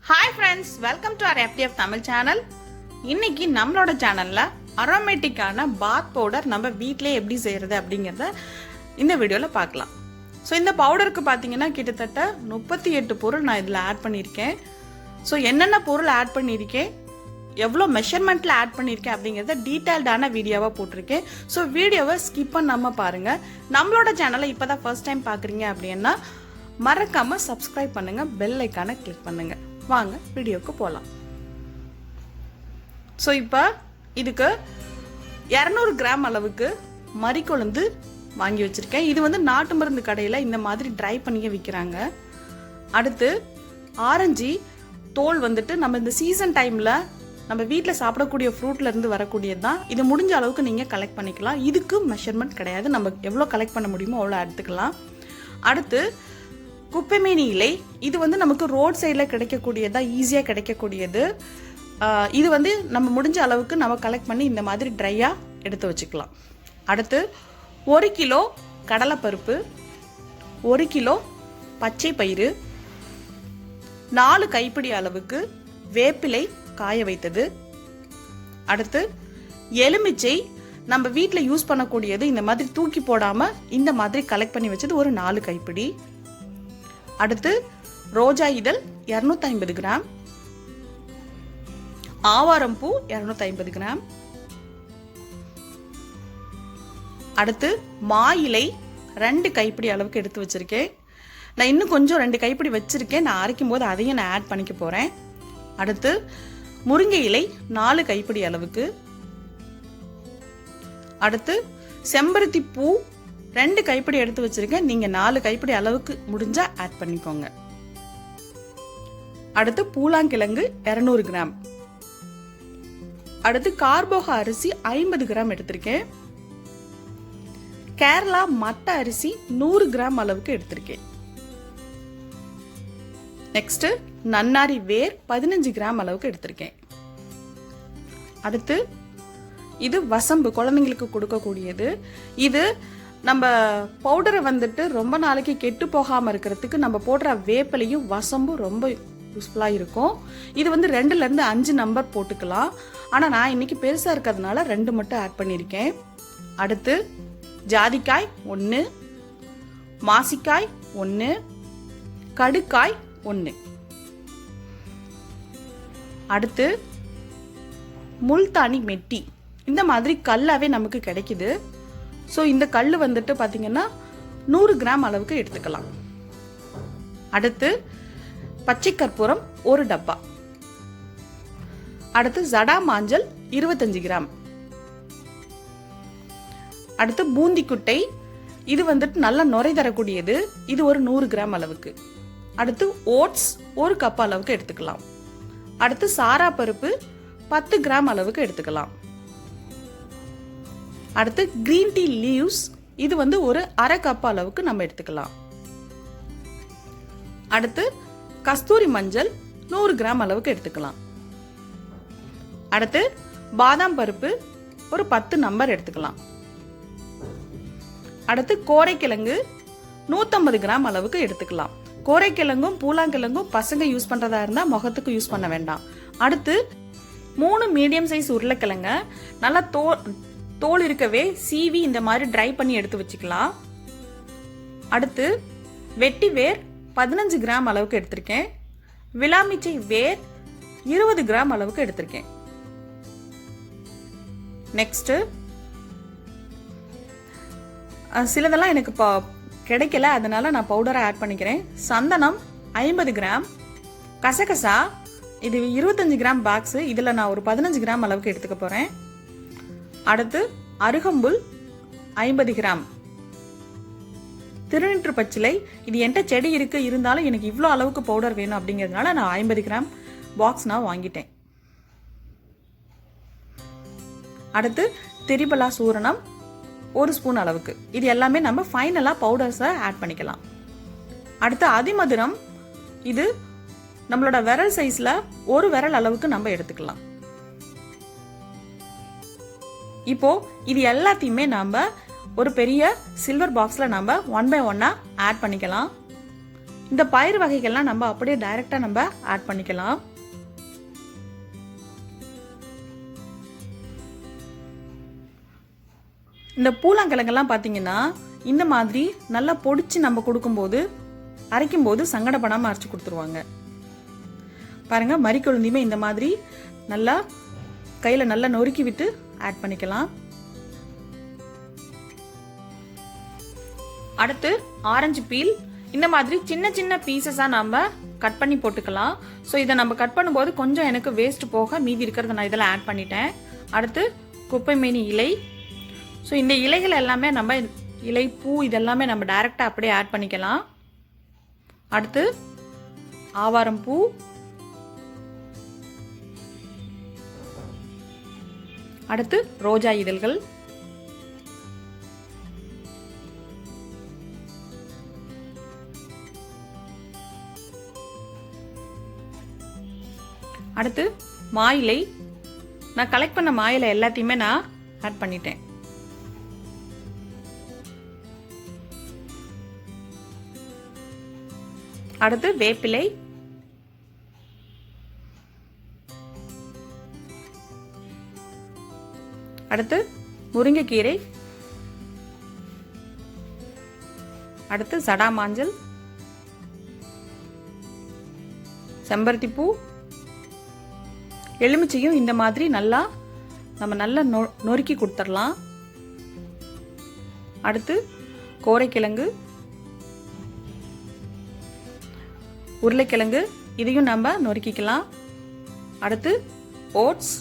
Hi friends, welcome to our FDF Tamil channel. இன்னைக்கு நம்மளோட சேனல்ல அரோமேட்டிக்கான பாத் பவுடர் நம்ம வீட்டிலே எப்படி செய்யறது அப்படிங்கறத இந்த வீடியோல பார்க்கலாம். ஸோ இந்த பவுடருக்கு பார்த்தீங்கன்னா கிட்டத்தட்ட 38 பொருள் நான் இதில் ஆட் பண்ணியிருக்கேன். ஸோ என்னென்ன பொருள் ஆட் பண்ணியிருக்கேன், எவ்வளோ மெஷர்மெண்ட்டில் ஆட் பண்ணியிருக்கேன் அப்படிங்கிறத டீட்டெயில்டான வீடியோவாக போட்டிருக்கேன். ஸோ வீடியோவை ஸ்கிப் பண்ணாமல் பாருங்கள். நம்மளோட சேனலை இப்போ தான் ஃபர்ஸ்ட் டைம் பார்க்குறீங்க அப்படின்னா மறக்காமல் சப்ஸ்கிரைப் பண்ணுங்கள், பெல் ஐக்கானை கிளிக் பண்ணுங்கள். வாங்க வீடியோக்கு போகலாம். ஸோ இப்போ இதுக்கு 200 கிராம் அளவுக்கு மறிக்கொழுந்து வாங்கி வச்சுருக்கேன். இது வந்து நாட்டு மருந்து கடையில் இந்த மாதிரி ட்ரை பண்ணியே விற்கிறாங்க. அடுத்து ஆரஞ்சு தோல் வந்துட்டு நம்ம இந்த சீசன் டைமில் நம்ம வீட்டில் சாப்பிடக்கூடிய ஃப்ரூட்லேருந்து வரக்கூடியது தான். இது முடிஞ்ச அளவுக்கு நீங்கள் கலெக்ட் பண்ணிக்கலாம். இதுக்கு மெஷர்மெண்ட் கிடையாது, நம்ம எவ்வளோ கலெக்ட் பண்ண முடியுமோ அவ்வளோ எடுத்துக்கலாம். அடுத்து குப்பைமேனி இலை, இது வந்து நமக்கு ரோட் சைடில் கிடைக்கக்கூடியதா, ஈஸியாக கிடைக்கக்கூடியது. இது வந்து நம்ம முடிஞ்ச அளவுக்கு நம்ம கலெக்ட் பண்ணி இந்த மாதிரி ட்ரையாக எடுத்து வச்சுக்கலாம். அடுத்து 1 கிலோ கடலைப்பருப்பு, 1 கிலோ பச்சை பயிறு, 4 கைப்பிடி அளவுக்கு வேப்பிலை காய வைத்தது. அடுத்து எலுமிச்சை, நம்ம வீட்டில் யூஸ் பண்ணக்கூடியது, இந்த மாதிரி தூக்கி போடாமல் இந்த மாதிரி கலெக்ட் பண்ணி வச்சது ஒரு 4 கைப்பிடி. அடுத்து ரோஜா இதழ் 250 கிராம், ஆவாரம்பூ 250 கிராம். அடுத்து மா இலை 2 கைப்பிடி அளவுக்கு எடுத்து வச்சிருக்கேன். நான் இன்னும் கொஞ்சம் 2 கைப்பிடி வச்சிருக்கேன், நான் அரைக்கும் போது அதையும் நான் ஆட் பண்ணிக்க போறேன். அடுத்து முருங்கை இலை 4 கைப்பிடி அளவுக்கு. அடுத்து செம்பருத்தி பூ 2 கைப்பிடி எடுத்து வச்சிருக்கேன், நீங்க 4 கைப்பிடி அளவுக்கு முடிஞ்சா ஆட் பண்ணிக்கோங்க. அடுத்து பூலாங்கிழங்கு 200 கிராம். அடுத்து கார்போக அரிசி 50 கிராம் எடுத்திருக்கேன். கேரளா மட்ட அரிசி 100 கிராம் அளவுக்கு எடுத்திருக்கேன். நெக்ஸ்ட் நன்னாரி வேர் 15 கிராம் அளவுக்கு எடுத்திருக்கேன். அடுத்து இது வசம்பு, குழந்தைங்களுக்கு கொடுக்கக்கூடியது. இது நம்ம பவுடரை வந்துட்டு ரொம்ப நாளைக்கு கெட்டு போகாமல் இருக்கிறதுக்கு நம்ம போடுற வேப்பிலையும் வசம்பும் ரொம்ப யூஸ்ஃபுல்லாக இருக்கும். இது வந்து 2லேருந்து 5 நம்பர் போட்டுக்கலாம், ஆனால் நான் இன்னைக்கு பெருசாக இருக்கிறதுனால 2 மட்டும் ஆட் பண்ணியிருக்கேன். அடுத்து ஜாதிக்காய் 1, மாசிக்காய் 1, கடுக்காய் 1. அடுத்து முல்தானி மெட்டி, இந்த மாதிரி கல்லாவே நமக்கு கிடைக்குது. ஸோ இந்த கல் வந்துட்டு பார்த்தீங்கன்னா 100 கிராம் அளவுக்கு எடுத்துக்கலாம். அடுத்து பச்சை கற்பூரம் 1 டப்பா. அடுத்து ஜடாமாஞ்சல் 25 கிராம். அடுத்து பூந்திக்குட்டை, இது வந்துட்டு நல்லா நுரை தரக்கூடியது, இது ஒரு 100 கிராம் அளவுக்கு. அடுத்து ஓட்ஸ் 1 கப் அளவுக்கு எடுத்துக்கலாம். அடுத்து சாரா பருப்பு 10 கிராம் அளவுக்கு எடுத்துக்கலாம். அடுத்து கிரீன் டீ லீவ்ஸ், இது வந்து ஒரு அரை கப் அளவுக்கு நம்ம எடுத்துக்கலாம். அடுத்து கஸ்தூரி மஞ்சள் 100 கிராம் அளவுக்கு எடுத்துக்கலாம். அடுத்து பாதாம் பருப்பு ஒரு 10 நம்பர் எடுத்துக்கலாம். அடுத்து கோரைக்கிழங்கு 150 கிராம் அளவுக்கு எடுத்துக்கலாம். கோரைக்கிழங்கும் பூலாங்கிழங்கும் பசங்க யூஸ் பண்றதா இருந்தா முகத்துக்கு யூஸ் பண்ண வேண்டாம். அடுத்து 3 மீடியம் சைஸ் உருளைக்கிழங்க நல்லா தோல் இருக்கவே சீவி இந்த மாதிரி ட்ரை பண்ணி எடுத்து வச்சுக்கலாம். அடுத்து வெட்டி வேர் 15 கிராம் அளவுக்கு எடுத்திருக்கேன். விளாமிச்சை வேர் 20 கிராம் அளவுக்கு எடுத்திருக்கேன். நெக்ஸ்ட் சிலதெல்லாம் எனக்கு கிடைக்கல, அதனால நான் பவுடரை ஆட் பண்ணிக்கிறேன். சந்தனம் 50 கிராம். கசகசா இது 25 கிராம் பாக்ஸ், இதுல நான் ஒரு 15 கிராம் அளவுக்கு எடுத்துக்க போறேன். அடுத்து அருகம்புல் 50 கிராம். திருநீற்று பச்சிலை, இது என்கிட்ட செடி இருக்கு, இருந்தாலும் எனக்கு இவ்வளோ அளவுக்கு பவுடர் வேணும் அப்படிங்கிறதுனால நான் 50 கிராம் பாக்ஸ் நான் வாங்கிட்டேன். அடுத்து திரிபலா சூரணம் 1 ஸ்பூன் அளவுக்கு. இது எல்லாமே நம்ம ஃபைனலா பவுடர்ஸை ஆட் பண்ணிக்கலாம். அடுத்து அதிமதுரம், இது நம்மளோட விரல் சைஸ்ல 1 விரல் அளவுக்கு நம்ம எடுத்துக்கலாம். இப்போ இது எல்லாத்தையுமே நம்ம ஒரு பெரிய சில்வர் பாக்ஸ்ல நம்ம 1 by 1 ஆட் பண்ணிக்கலாம். இந்த பயிர் வகைகள்லாம் நம்ம அப்படியே டைரக்டா நம்ம ஆட் பண்ணிக்கலாம். இந்த பூலாங்கிழங்கெல்லாம் பார்த்தீங்கன்னா இந்த மாதிரி நல்லா பொடிச்சு நம்ம கொடுக்கும்போது அரைக்கும்போது சங்கடப்படாமல் அரைச்சி கொடுத்துருவாங்க. பாருங்க, மறிக்கொழுந்தையுமே இந்த மாதிரி நல்லா கையில் நல்லா நொறுக்கி விட்டு ஆட் பண்ணிக்கலாம். அடுத்து ஆரஞ்சு பீல் இந்த மாதிரி சின்ன சின்ன பீசஸாக நம்ம கட் பண்ணி போட்டுக்கலாம். ஸோ இதை நம்ம கட் பண்ணும்போது கொஞ்சம் எனக்கு வேஸ்ட் போக மீதி இருக்கிறத நான் இதில் ஆட் பண்ணிட்டேன். அடுத்து குப்பைமேனி இலை. ஸோ இந்த இலைகள் எல்லாமே நம்ம இலை பூ இதெல்லாமே நம்ம டைரெக்டாக அப்படியே ஆட் பண்ணிக்கலாம். அடுத்து ஆவாரம் பூ, அடுத்து ரோஜா இதழ்கள், அடுத்து மாயிலை. நான் கலெக்ட் பண்ண மாயிலை எல்லாத்தையுமே நான் ஆட் பண்ணிட்டேன். அடுத்து வேப்பிலை, அடுத்து முருங்கைக்கீரை, அடுத்து ஜடாமாஞ்சல், செம்பருத்தி பூ, எலுமிச்சையும் இந்த மாதிரி நல்லா நொறுக்கி கொடுத்துடலாம். அடுத்து கோரைக்கிழங்கு, உருளைக்கிழங்கு இதையும் நம்ம நொறுக்கிக்கலாம். அடுத்து ஓட்ஸ்.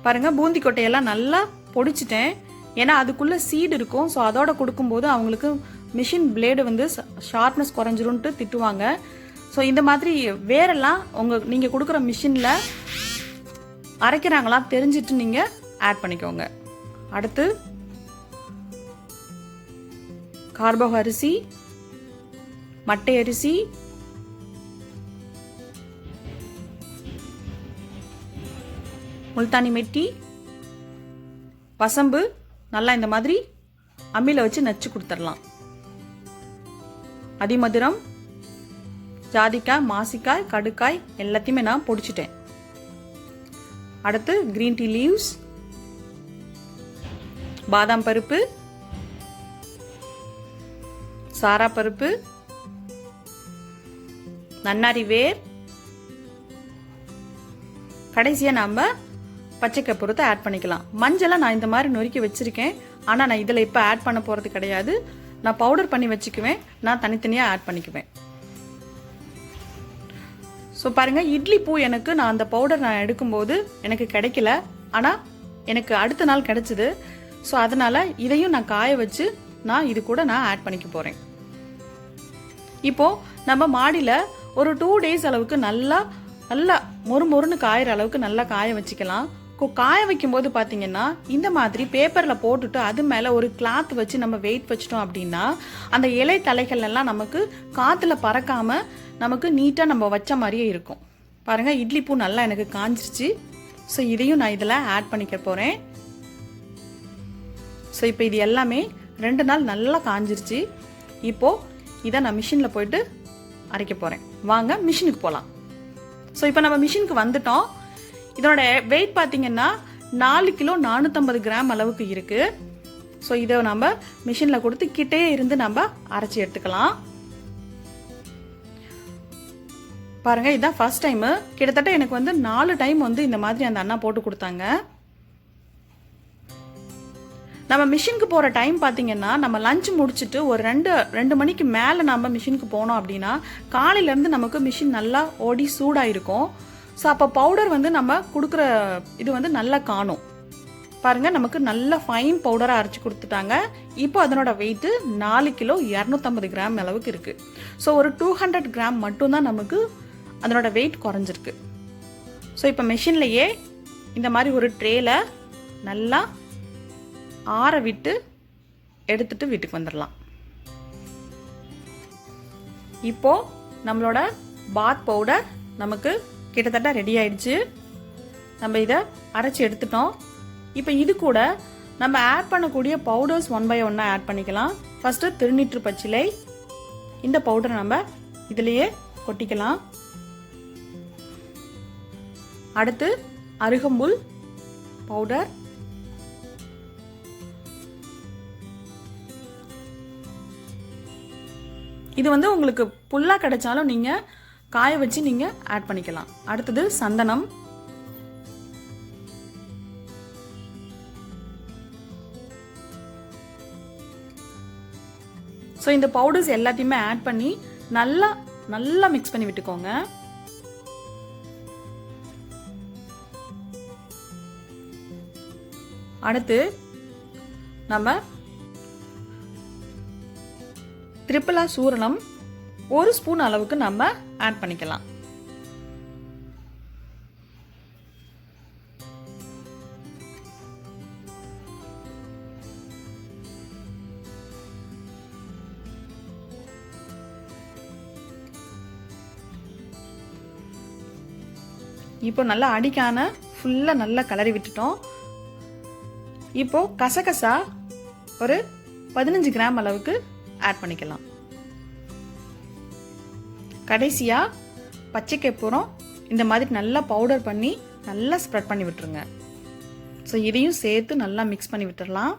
பாருங்க, பூந்தி கொட்டையெல்லாம் நல்லா பொடிச்சிட்டேன். ஏன்னா அதுக்குள்ள சீடு இருக்கும். ஸோ அதோட கொடுக்கும்போது அவங்களுக்கு மிஷின் பிளேடு வந்து ஷார்ப்னஸ் குறைஞ்சிரும்ட்டு திட்டுவாங்க. ஸோ இந்த மாதிரி வேரெல்லாம் நீங்கள் கொடுக்குற மிஷினில் அரைக்கிறாங்களா தெரிஞ்சிட்டு நீங்கள் ஆட் பண்ணிக்கோங்க. அடுத்து கார்போ அரிசி, மட்டை அரிசி, முல்தானி மிட்டி, வசம்பு நல்லா இந்த மாதிரி அம்மியில் வச்சு நச்சு கொடுத்துடலாம். அதிமதுரம், ஜாதிக்காய், மாசிக்காய், கடுக்காய் எல்லாத்தையுமே நான் பொடிச்சிட்டேன். அடுத்து கிரீன் டீ லீவ்ஸ், பாதாம் பருப்பு, சாரா பருப்பு, நன்னாரி வேர், கடைசியாக நம்ம பச்சை கற்பூரத்தை ஆட் பண்ணிக்கலாம். மஞ்சளை நான் இந்த மாதிரி நொறுக்கி வச்சிருக்கேன். ஆனால் நான் இதில் இப்போ ஆட் பண்ண போகிறது கிடையாது. நான் பவுடர் பண்ணி வச்சுக்குவேன். நான் தனித்தனியாக ஆட் பண்ணிக்குவேன். ஸோ பாருங்கள், இட்லி பூ எனக்கு நான் அந்த பவுடர் நான் எடுக்கும்போது எனக்கு கிடைக்கல. ஆனால் எனக்கு அடுத்த நாள் கிடைச்சிது. ஸோ அதனால் இதையும் நான் காய வச்சு நான் இது கூட நான் ஆட் பண்ணிக்க போகிறேன். இப்போது நம்ம மாடியில் ஒரு 2 days அளவுக்கு நல்லா மொறுன்னு காயிற அளவுக்கு நல்லா காய வச்சுக்கலாம். காய வைக்கும் போது பார்த்தீங்கன்னா இந்த மாதிரி பேப்பரில் போட்டுட்டு அது மேலே ஒரு கிளாத் வச்சு நம்ம வெயிட் வச்சிட்டோம் அப்படின்னா அந்த இலை தலைகள் எல்லாம் நமக்கு காற்றுல பறக்காம நமக்கு நீட்டாக நம்ம வச்ச மாதிரியே இருக்கும். பாருங்கள், இட்லி பூ நல்லா எனக்கு காஞ்சிருச்சு. ஸோ இதையும் நான் இதில் ஆட் பண்ணிக்க போகிறேன். ஸோ இப்போ இது எல்லாமே 2 நாள் நல்லா காஞ்சிருச்சு. இப்போது இதை நான் மிஷினில் போயிட்டு அரைக்க போகிறேன். வாங்க மிஷினுக்கு போகலாம். ஸோ இப்போ நம்ம மிஷினுக்கு வந்துட்டோம். இதோட வெயிட் பார்த்தீங்கன்னா 4 கிலோ 450 கிராம் அளவுக்கு இருக்குது. ஸோ இதை நம்ம மிஷினில் கொடுத்து கிட்டே இருந்து நம்ம அரைச்சி எடுத்துக்கலாம். பாருங்கள், இதுதான் ஃபர்ஸ்ட் டைமு. கிட்டத்தட்ட எனக்கு வந்து 4 டைம் வந்து இந்த மாதிரி அந்த அண்ணா போட்டு கொடுத்தாங்க. நம்ம மிஷினுக்கு போகிற டைம் பார்த்தீங்கன்னா நம்ம லஞ்ச் முடிச்சுட்டு ஒரு 2 மணிக்கு மேலே நம்ம மிஷினுக்கு போனோம் அப்படின்னா காலையிலேருந்து நமக்கு மிஷின் நல்லா ஓடி சூடாக இருக்கும். ஸோ அப்போ பவுடர் வந்து நம்ம கொடுக்குற இது வந்து நல்லா காணும். பாருங்கள், நமக்கு நல்ல ஃபைன் பவுடராக அரைச்சி கொடுத்துட்டாங்க. இப்போ அதனோட வெயிட்டு 4 கிலோ 250 கிராம் அளவுக்கு இருக்குது. ஸோ ஒரு 200 கிராம் மட்டும்தான் நமக்கு அதனோட வெயிட் குறைஞ்சிருக்கு. ஸோ இப்போ மிஷின்லேயே இந்த மாதிரி ஒரு ட்ரேல நல்லா ஆற விட்டு எடுத்துட்டு வீட்டுக்கு வந்துடலாம். இப்போ நம்மளோட பாத் பவுடர் நமக்கு கிட்டத்தட்ட ரெடி ஆயிடுச்சு. நம்ம இதை அரைச்சி எடுத்துட்டோம். இப்போ இது கூட நம்ம ஆட் பண்ணக்கூடிய பவுடர்ஸ் 1 by 1 ஆட் பண்ணிக்கலாம். ஃபர்ஸ்ட் திருநீற்று பச்சிலை, இந்த பவுடரை நம்ம இதுலயே கொட்டிக்கலாம். அடுத்து அருகம்புல் பவுடர், இது வந்து உங்களுக்கு புல்லா கிடைச்சாலும் நீங்க காய வச்சு நீங்க ஆட் பண்ணிக்கலாம். அடுத்தது சந்தனம், ஸோ இந்த பவுடர்ஸ் எல்லாத்தையுமே ஆட் பண்ணி நல்லா நல்லா மிக்ஸ் பண்ணி விட்டுக்கோங்க. அடுத்து நம்ம திரிபலா சூரணம் 1 ஸ்பூன் அளவுக்கு நம்ம ஆட் பண்ணிக்கலாம். இப்போ நல்லா அடிக்கான ஃபுல்லா நல்லா கலரி விட்டுட்டோம். இப்போ கசகசா ஒரு 15 கிராம் அளவுக்கு ஆட் பண்ணிக்கலாம். கடைசியா பச்சை கற்பூரம் இந்த மாதிரி நல்லா பவுடர் பண்ணி நல்லா ஸ்ப்ரெட் பண்ணி விட்டுருங்க. ஸோ இதையும் சேர்த்து நல்லா மிக்ஸ் பண்ணி விட்டுடலாம்.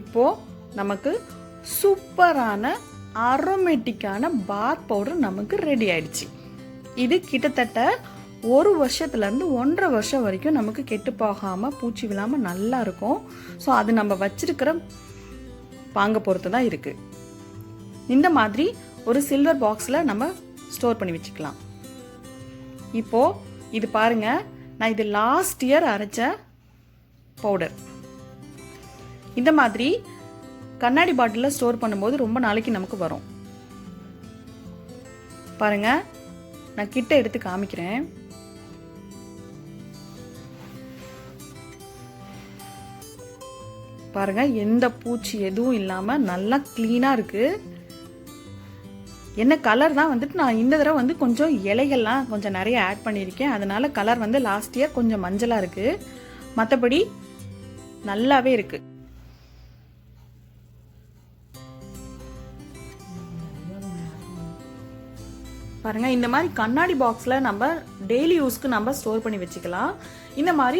இப்போ நமக்கு சூப்பரான அரோமேட்டிக்கான பாத் பவுடர் நமக்கு ரெடி ஆயிடுச்சு. இது கிட்டத்தட்ட 1 வருஷத்துல இருந்து 1.5 வருஷம் வரைக்கும் நமக்கு கெட்டு போகாம பூச்சி விழாம நல்லா இருக்கும். ஸோ அது நம்ம வச்சிருக்கிற பாங்க பொறுத்து தான் இருக்கு. இந்த மாதிரி ஒரு சில்வர் பாக்ஸ்ல நம்ம ஸ்டோர் பண்ணி வச்சுக்கலாம். இப்போ இது பாருங்க, நான் இது லாஸ்ட் இயர் அரைச்ச பவுடர். இந்த மாதிரி கண்ணாடி பாட்டிலில் ஸ்டோர் பண்ணும்போது ரொம்ப நாளைக்கு நமக்கு வரும். பாருங்க, நான் கிட்ட எடுத்து காமிக்கிறேன். பாருங்க, எந்த பூச்சி எதுவும் இல்லாம நல்லா கிளீனா இருக்கு. என்ன கலர் தான் வந்துட்டு நான் இந்த தடவை வந்து கொஞ்சம் இலைகள்லாம் கொஞ்சம் நிறைய ஆட் பண்ணியிருக்கேன். அதனால கலர் வந்து லாஸ்ட் இயர் கொஞ்சம் மஞ்சளா இருக்கு. மற்றபடி நல்லாவே இருக்கு. பாருங்க, இந்த மாதிரி கண்ணாடி பாக்ஸ்ல நம்ம டெய்லி யூஸ்க்கு நம்ம ஸ்டோர் பண்ணி வச்சுக்கலாம். இந்த மாதிரி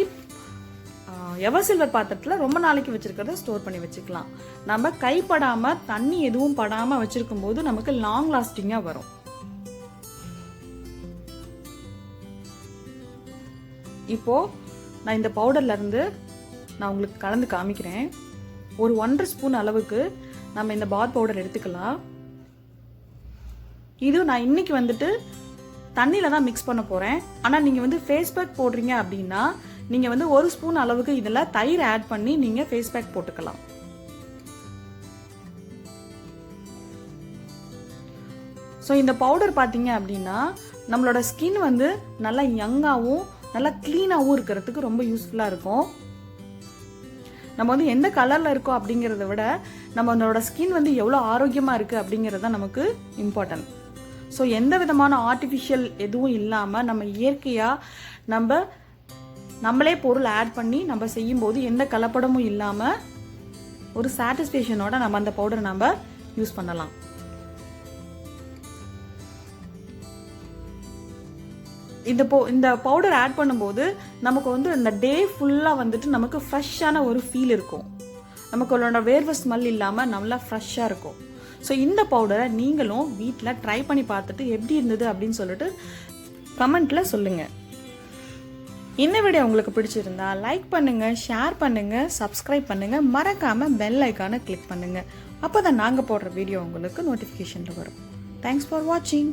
எவர் சில்வர் பாத்திரத்துல ரொம்ப நாளைக்கு வச்சிருக்கிறத ஸ்டோர் பண்ணி வச்சுக்கலாம். நம்ம கைப்படாம தண்ணி எதுவும் படாம வச்சிருக்கும் போது நமக்கு லாங் லாஸ்டிங்கா வரும். இப்போ நான் இந்த பவுடர்ல இருந்து நான் உங்களுக்கு கலந்து காமிக்கிறேன். ஒரு 1.5 ஸ்பூன் அளவுக்கு நம்ம இந்த பாத் பவுடர் எடுத்துக்கலாம். இது நான் இன்னைக்கு வந்துட்டு தண்ணியில தான் மிக்ஸ் பண்ண போறேன். ஆனா நீங்க வந்து ஃபேஸ் பேக் போடுறீங்க அப்படின்னா நீங்க வந்து 1 ஸ்பூன் அளவுக்கு இதுல தயிர் ஆட் பண்ணி நீங்க ஃபேஸ் பேக் போட்டுக்கலாம். ஸோ இந்த பவுடர் பாத்தீங்க அப்படின்னா நம்மளோட ஸ்கின் வந்து நல்லா யங்காவும் நல்லா கிளீனாவும் இருக்கிறதுக்கு ரொம்ப யூஸ்ஃபுல்லா இருக்கும். நம்ம வந்து எந்த கலர்ல இருக்கோம் அப்படிங்கறத விட நம்மளோட ஸ்கின் வந்து எவ்வளவு ஆரோக்கியமா இருக்கு அப்படிங்கறது தான் நமக்கு இம்பார்ட்டன்ட். ஸோ எந்த விதமான ஆர்டிஃபிஷியல் எதுவும் இல்லாம நம்ம இயற்கையா நம்மளே பொருள் ஆட் பண்ணி நம்ம செய்யும் போது எந்த கலப்படமும் இல்லாம ஒரு சாட்டிஸ்ஃபேக்ஷனோட நம்ம அந்த பவுடர் நம்ம யூஸ் பண்ணலாம். இந்த பவுடர் ஆட் பண்ணும்போது நமக்கு வந்து இந்த டே ஃபுல்லா வந்துட்டு நமக்கு ஃப்ரெஷ்ஷான ஒரு ஃபீல் இருக்கும். நமக்கு வேர்வை ஸ்மெல் இல்லாம நல்லா ஃப்ரெஷ்ஷா இருக்கும். ஸோ இந்த பவுடரை நீங்களும் வீட்டில் ட்ரை பண்ணி பார்த்துட்டு எப்படி இருந்தது அப்படின்னு சொல்லிட்டு கமெண்ட்ல சொல்லுங்க. இந்த வீடியோ உங்களுக்கு பிடிச்சிருந்தா லைக் பண்ணுங்க, ஷேர் பண்ணுங்க, சப்ஸ்கிரைப் பண்ணுங்க, மறக்காம பெல் ஐக்கானை கிளிக் பண்ணுங்க. அப்போதான் நாங்கள் போடுற வீடியோ உங்களுக்கு நோட்டிஃபிகேஷன்ல வரும். தேங்க்ஸ் ஃபார் வாட்சிங்.